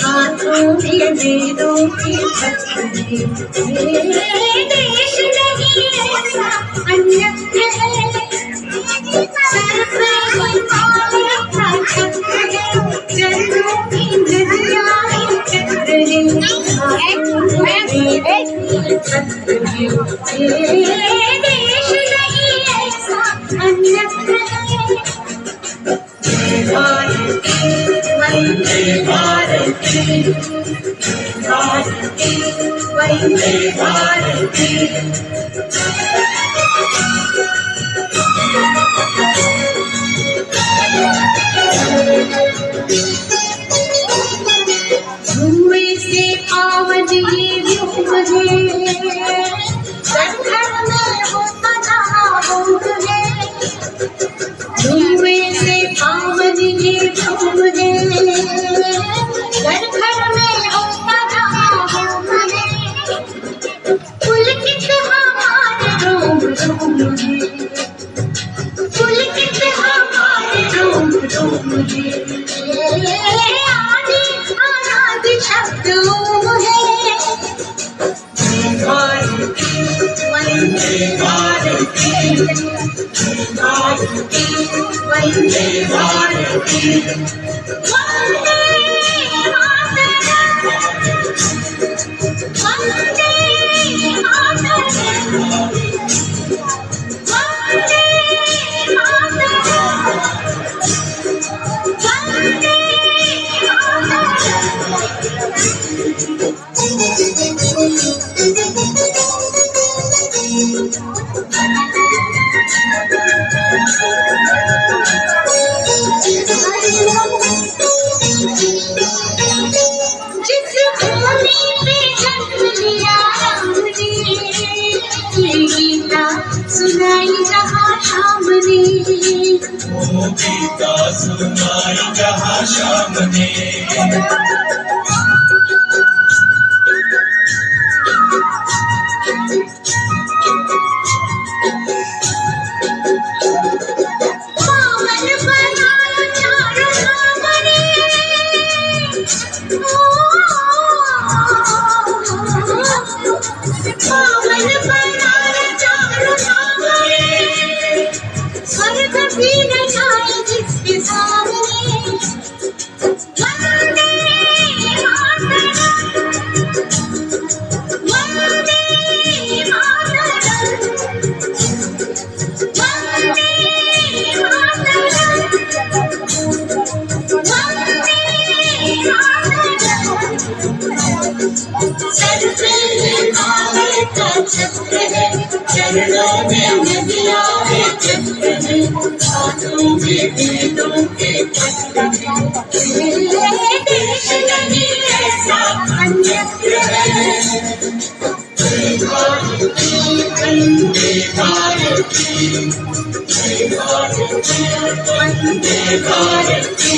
हाथों में वेदों की छतरी मेरे देश नहीं ऐसा अन्यत्र है सर पे काले का छत्र है चरणों की नदियाँ चक्र है हाथों में वेदों की छतरी मेरे देश नहीं ऐसा अन्यत्र है वंदे भारती भारती वंदे भारती धुएं से पावन ये व्योम है घर घर में होता जहाँ होम है धुएं से पावन ये व्योम है घर घर में होता जहाँ होम है पुलकित हमारे रोम रोम है पुलकित हमारे रोम रोम है आदि अनादि शब्द ओम है भारती वंदे भारती भारती वंदे भारती वंदे मातरम वंदे मातरम वंदे मातरम वंदे जिस भूमि पे जन्म लिया हमने ये गीता सुनाई जहाँ शाम ने गीता सुनाई जहाँ शाम ने पावन बनाया चारों धाम ने पावन बनाया चारों धाम ने स्वर्ग भी नचाए जिसके सामने वंदे मातरम वंदे मातरम वंदे मातरम वंदे मातरम सर पे काले का छत्र है चरणों में नदियाँ है चक्र है हाथों में वेदों के पत्र है मेरे देश नहीं ऐसा अन्यत्र है भारती वंदे भारती भारती वंदे भारती